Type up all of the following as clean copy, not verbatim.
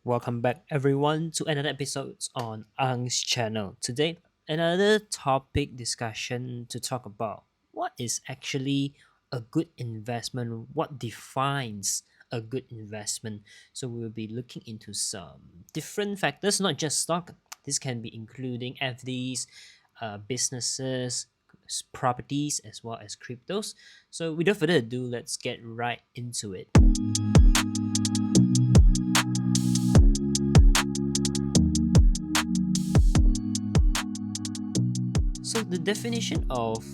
Welcome back, everyone, to another episode on Ang's channel. Today, another topic discussion to talk about what is actually a good investment, what defines a good investment. So, we'll be looking into some different factors, not just stock. This can be including FDs, businesses, properties, as well as cryptos. So, without further ado, let's get right into it. So the definition of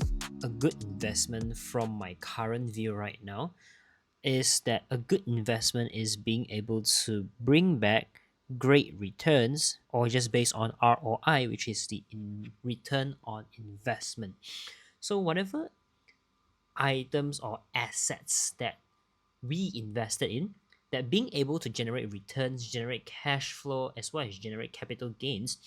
a good investment from my current view right now is that a good investment is being able to bring back great returns or just based on ROI, which is the return on investment. So whatever items or assets that we invested in, that being able to generate returns, generate cash flow, as well as generate capital gains,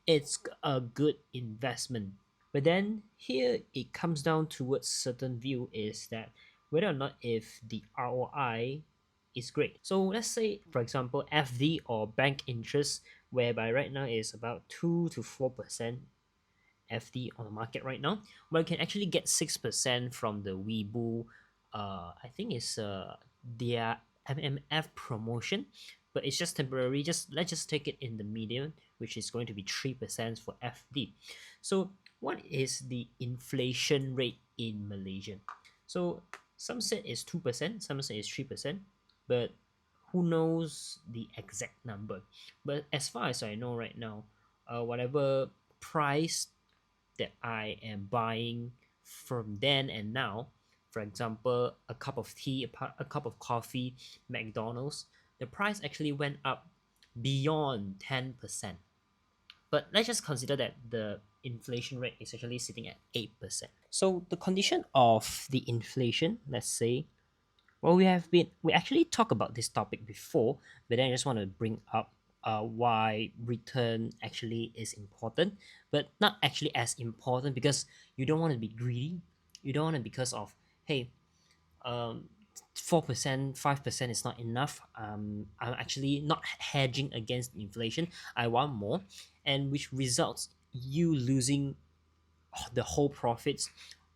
it's a good investment. But then here it comes down towards certain view is that whether or not if the ROI is great. So let's say, for example, FD or bank interest, whereby right now is about 2 to 4% FD on the market right now, but you can actually get 6% from the Weibo. I think it's their MMF promotion, but it's just temporary. Just let's just take it in the median, which is going to be 3% for FD. So what is the inflation rate in Malaysia? So some said it's 2%, some say it's 3%, but who knows the exact number? But as far as I know right now, whatever price that I am buying from then and now, for example, a cup of tea, a cup of coffee, McDonald's, the price actually went up beyond 10%. But let's just consider that the inflation rate is actually sitting at 8%. So the condition of the inflation, let's say, well, we actually talked about this topic before, but then I just want to bring up why return actually is important, but not actually as important because you don't want to be greedy. You don't want to because of hey, 4%, 5% is not enough. I'm actually not hedging against inflation. I want more, and which results you losing the whole profits,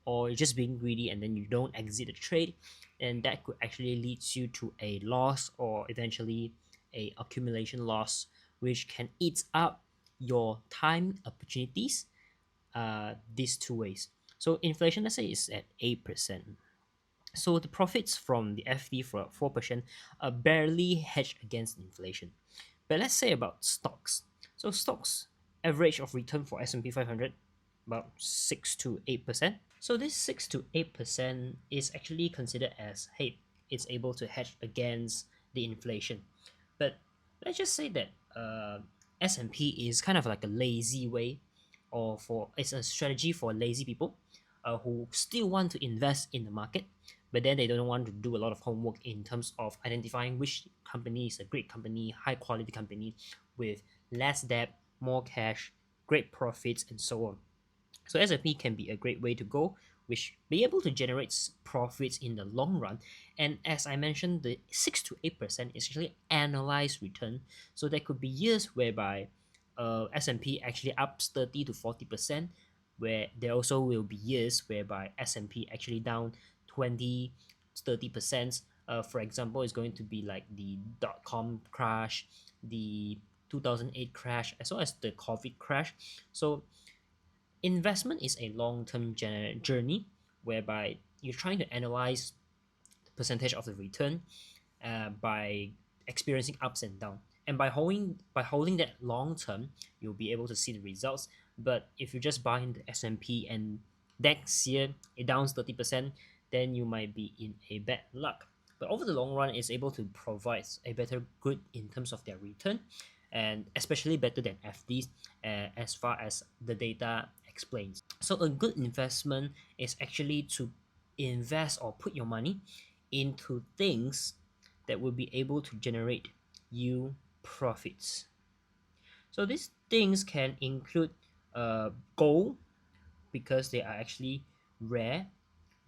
or you're just being greedy and then you don't exit the trade, and that could actually lead you to a loss or eventually a accumulation loss, which can eat up your time opportunities. These two ways. So inflation, let's say, is at 8%. So the profits from the FD for 4% are barely hedged against inflation. But let's say about stocks. So stocks average of return for S&P 500 about 6 to 8%. So this 6 to 8% is actually considered as hey, it's able to hedge against the inflation. But let's just say that S&P is kind of like a lazy way, or for it's a strategy for lazy people who still want to invest in the market, but then they don't want to do a lot of homework in terms of identifying which company is a great company, high quality company with less debt, more cash, great profits, and so on. So S&P can be a great way to go, which be able to generate profits in the long run. And as I mentioned, the 6 to 8% is actually annualized return. So there could be years whereby S&P actually ups 30 to 40%, where there also will be years whereby S&P actually down 20 30%. For example, it's going to be like the dot-com crash, the 2008 crash, as well as the COVID crash. So investment is a long-term journey whereby you're trying to analyze the percentage of the return by experiencing ups and downs. And by holding that long term, you'll be able to see the results. But if you just buy in the S&P and next year it downs 30%, then you might be in a bad luck. But over the long run, it's able to provide a better good in terms of their return, and especially better than FDs, as far as the data explains. So a good investment is actually to invest or put your money into things that will be able to generate you profits. So these things can include gold, because they are actually rare,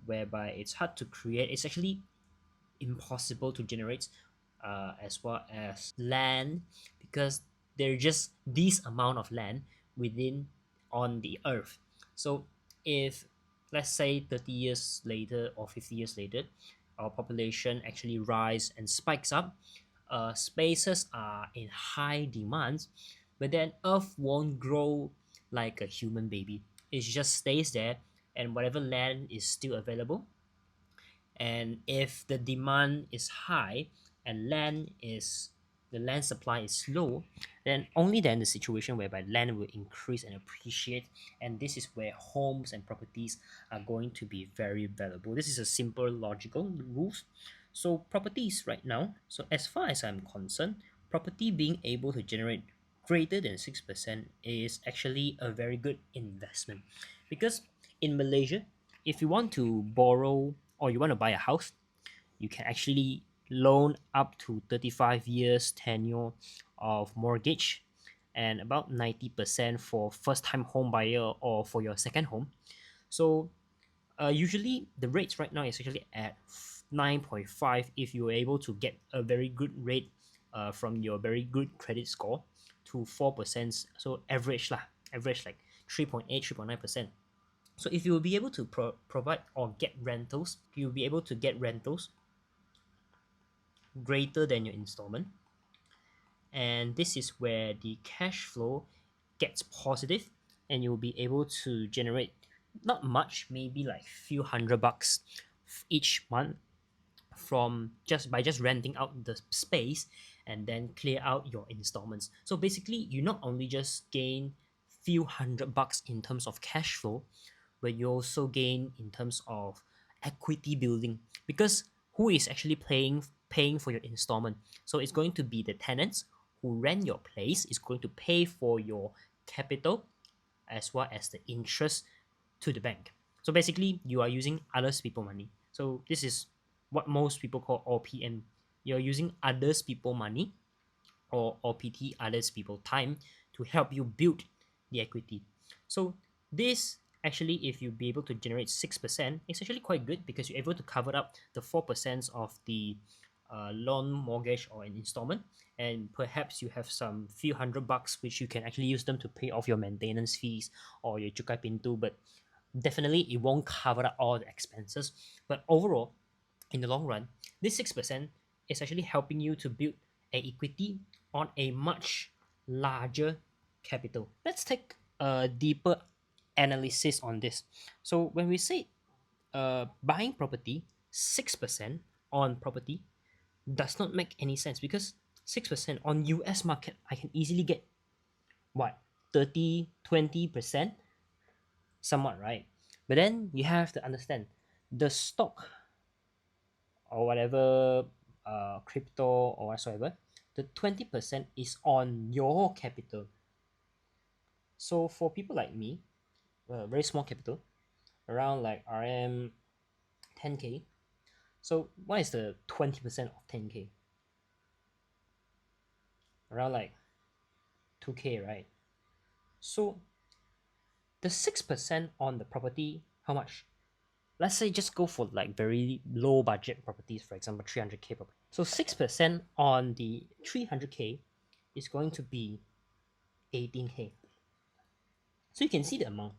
whereby it's hard to create. It's actually impossible to generate as well as land, because there's just this amount of land within on the earth. So if, let's say, 30 years later or 50 years later, our population actually rise and spikes up, spaces are in high demand, but then earth won't grow like a human baby. It just stays there, and whatever land is still available, and if the demand is high and the land supply is low, then only then the situation whereby land will increase and appreciate, and this is where homes and properties are going to be very valuable. This is a simple logical rules. So properties right now, so as far as I'm concerned, property being able to generate greater than 6% is actually a very good investment, because in Malaysia, if you want to borrow or you want to buy a house, you can actually loan up to 35 years tenure of mortgage, and about 90% for first time home buyer or for your second home. So usually the rates right now is actually at 9.5 if you're able to get a very good rate from your very good credit score, to 4%, so average lah, average like 3.8, 3.9%. So if you will be able to provide or get rentals, you'll be able to get rentals greater than your installment, and this is where the cash flow gets positive, and you'll be able to generate not much, maybe like few $100 each month, from just renting out the space and then clear out your installments. So basically, you not only just gain few $100 in terms of cash flow, but you also gain in terms of equity building, because who is actually paying for your installment? So it's going to be the tenants who rent your place is going to pay for your capital as well as the interest to the bank. So basically, you are using others people money. So this is what most people call OPM. You're using others people money, or OPT, others people time, to help you build the equity. So this actually, if you be able to generate 6%, it's actually quite good, because you're able to cover up the 4% of the loan, mortgage, or an installment, and perhaps you have some few $100 which you can actually use them to pay off your maintenance fees or your cukai pintu, but definitely it won't cover up all the expenses. But overall, in the long run, this 6% is actually helping you to build a equity on a much larger capital. Let's take a deeper analysis on this. So when we say buying property, 6% on property does not make any sense, because 6% on US market, I can easily get what, 30, 20%, somewhat, right? But then you have to understand the stock or whatever, crypto or whatsoever, the 20% is on your capital. So for people like me, very small capital, around like RM 10K. So what is the 20% of 10K? Around like 2K, right? So the 6% on the property, how much? Let's say just go for like very low budget properties, for example 300K property. So 6% on the 300K is going to be 18K. So you can see the amount.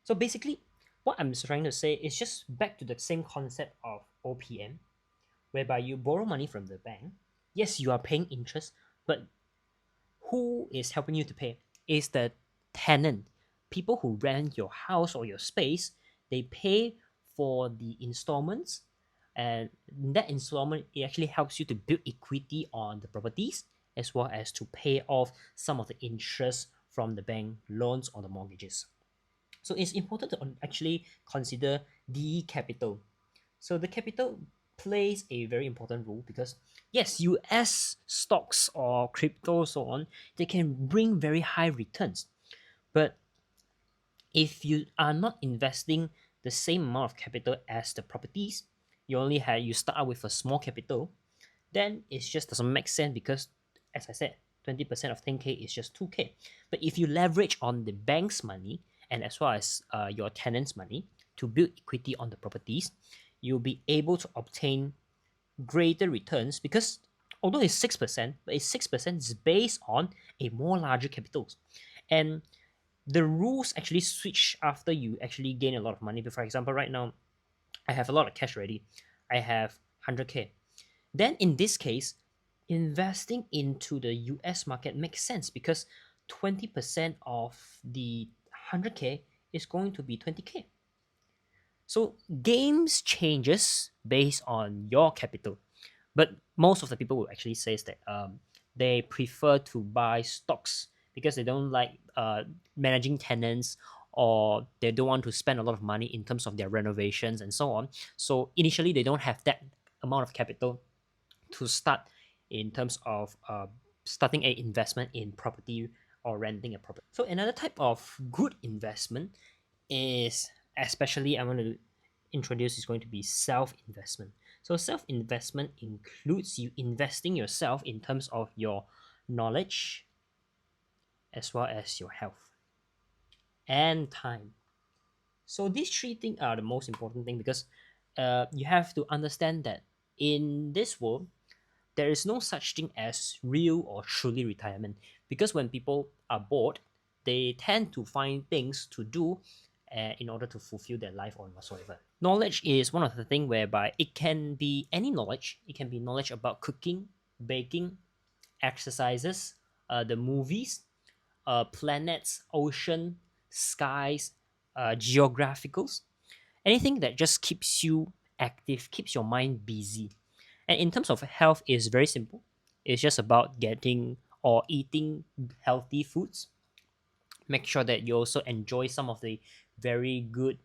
So basically, what I'm trying to say is just back to the same concept of OPM, whereby you borrow money from the bank. Yes, you are paying interest, but who is helping you to pay? Is the tenant. People who rent your house or your space, they pay for the installments, and that installment, it actually helps you to build equity on the properties, as well as to pay off some of the interest from the bank loans or the mortgages. So it's important to actually consider the capital. So the capital plays a very important role, because yes, US stocks or crypto, so on, they can bring very high returns. But if you are not investing the same amount of capital as the properties, you start out with a small capital, then it just doesn't make sense, because as I said, 20% of 10K is just 2K. But if you leverage on the bank's money, and as well as your tenant's money, to build equity on the properties, you'll be able to obtain greater returns because although it's 6%, but it's 6% is based on a more larger capitals. And the rules actually switch after you actually gain a lot of money. But for example, right now, I have a lot of cash already. I have 100K. Then in this case, investing into the US market makes sense because 20% of the 100K is going to be 20K. So games changes based on your capital, but most of the people will actually say that they prefer to buy stocks because they don't like managing tenants, or they don't want to spend a lot of money in terms of their renovations and so on. So initially they don't have that amount of capital to start in terms of starting a investment in property or renting a property. So another type of good investment is, especially I want to introduce, is going to be self-investment. So self-investment includes you investing yourself in terms of your knowledge as well as your health and time. So these three things are the most important thing because you have to understand that in this world there is no such thing as real or truly retirement, because when people are bored they tend to find things to do in order to fulfill their life or whatsoever. Knowledge is one of the things whereby it can be any knowledge. It can be knowledge about cooking, baking, exercises, the movies, planets, ocean, skies, geographicals, anything that just keeps you active, keeps your mind busy. And in terms of health, it's very simple. It's just about getting or eating healthy foods. Make sure that you also enjoy some of the very good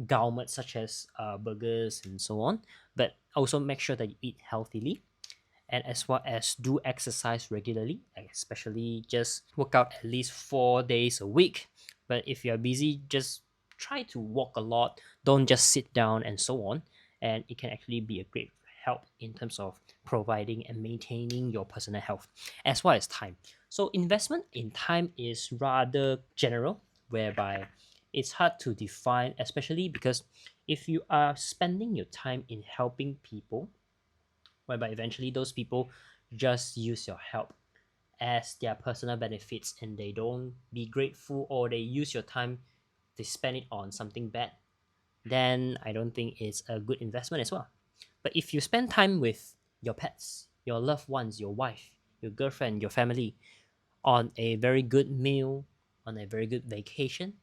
gourmet such as burgers and so on, but also make sure that you eat healthily, and as well as do exercise regularly, especially just work out at least 4 days a week. But if you're busy, just try to walk a lot, don't just sit down and so on, and it can actually be a great help in terms of providing and maintaining your personal health as well as time. So investment in time is rather general, whereby it's hard to define, especially because if you are spending your time in helping people, whereby eventually those people just use your help as their personal benefits and they don't be grateful, or they use your time to spend it on something bad, then I don't think it's a good investment as well. But if you spend time with your pets, your loved ones, your wife, your girlfriend, your family, on a very good meal, on a very good vacation,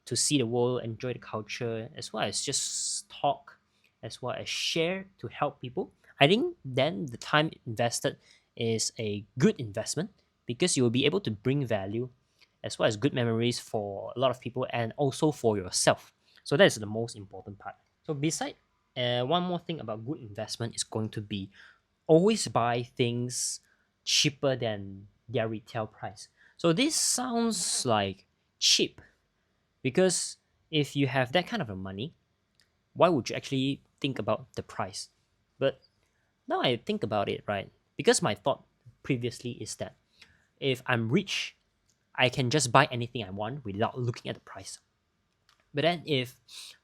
to see the world, enjoy the culture, as well as just talk, as well as share to help people, I think then the time invested is a good investment because you will be able to bring value as well as good memories for a lot of people and also for yourself. So that is the most important part. So beside, one more thing about good investment is going to be always buy things cheaper than their retail price. So this sounds like cheap, because if you have that kind of a money, why would you actually think about the price? But now I think about it, right? Because my thought previously is that if I'm rich, I can just buy anything I want without looking at the price. But then if,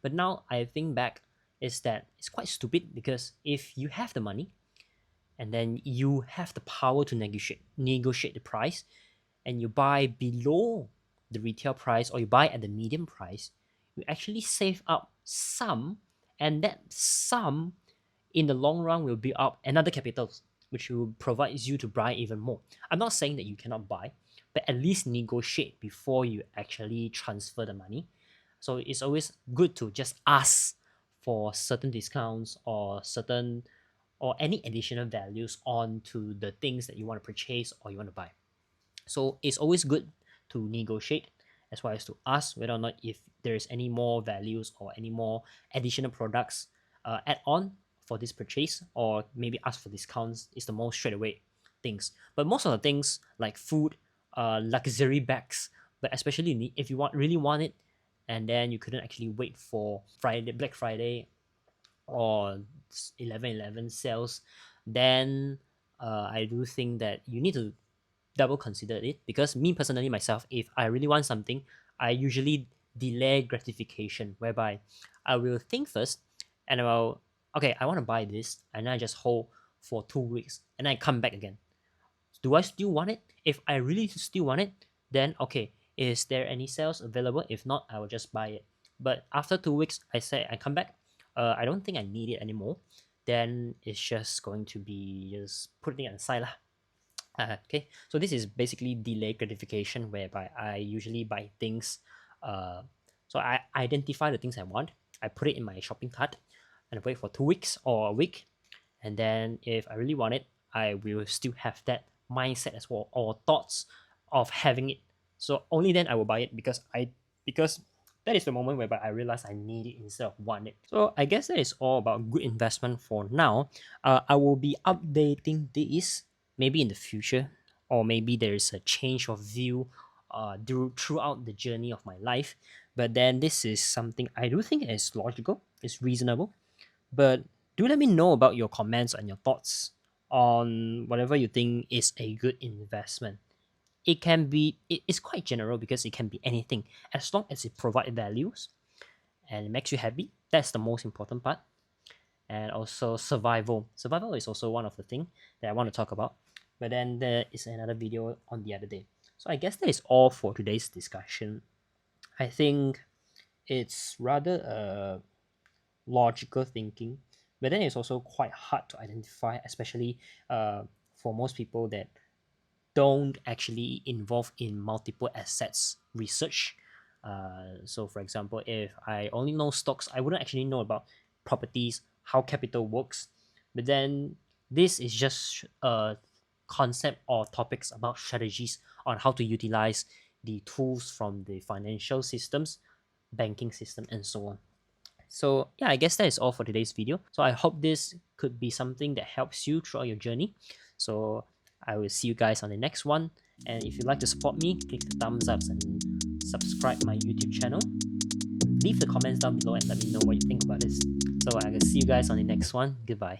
but now I think back, is that it's quite stupid, because if you have the money and then you have the power to negotiate the price, and you buy below the retail price or you buy at the medium price, you actually save up some, and that sum in the long run will build up another capital, which will provide you to buy even more. I'm not saying that you cannot buy, but at least negotiate before you actually transfer the money. So it's always good to just ask for certain discounts or certain, or any additional values onto the things that you want to purchase or you want to buy. So it's always good to negotiate as well as to ask whether or not if there is any more values or any more additional products add on for this purchase, or maybe ask for discounts is the most straightaway things. But most of the things like food, luxury bags, but especially if you really want it, and then you couldn't actually wait for Black Friday or 11/11 sales, then I do think that you need to double consider it. Because me personally myself, if I really want something, I usually delay gratification, whereby I will think first, and I will okay, I want to buy this, and then I just hold for 2 weeks, and then I come back again. Do I still want it? If I really still want it, then okay, is there any sales available? If not, I will just buy it. But after 2 weeks, I say I come back, I don't think I need it anymore. Then it's just going to be just putting it aside lah. Okay, so this is basically delay gratification, whereby I usually buy things. Uh, so I identify the things I want, I put it in my shopping cart, and wait for 2 weeks or a week, and then if I really want it, I will still have that mindset as well, or thoughts of having it. So only then I will buy it, because that is the moment whereby I realize I need it instead of want it. So I guess that is all about good investment for now. I will be updating this maybe in the future, or maybe there is a change of view throughout the journey of my life. But then this is something I do think is logical, it's reasonable. But do let me know about your comments and your thoughts on whatever you think is a good investment. It's quite general, because it can be anything as long as it provides values and it makes you happy. That's the most important part. And also survival is also one of the things that I want to talk about, but then there is another video on the other day. So I guess that is all for today's discussion. I think it's rather logical thinking, but then it's also quite hard to identify, especially for most people that don't actually involve in multiple assets research. So, for example, if I only know stocks, I wouldn't actually know about properties, how capital works. But then this is just a concept or topics about strategies on how to utilize the tools from the financial systems, banking system, and so on. So yeah, I guess that is all for today's video. So I hope this could be something that helps you throughout your journey. So I will see you guys on the next one. And if you'd like to support me, click the thumbs ups and subscribe my YouTube channel. Leave the comments down below and let me know what you think about this. So I will see you guys on the next one. Goodbye.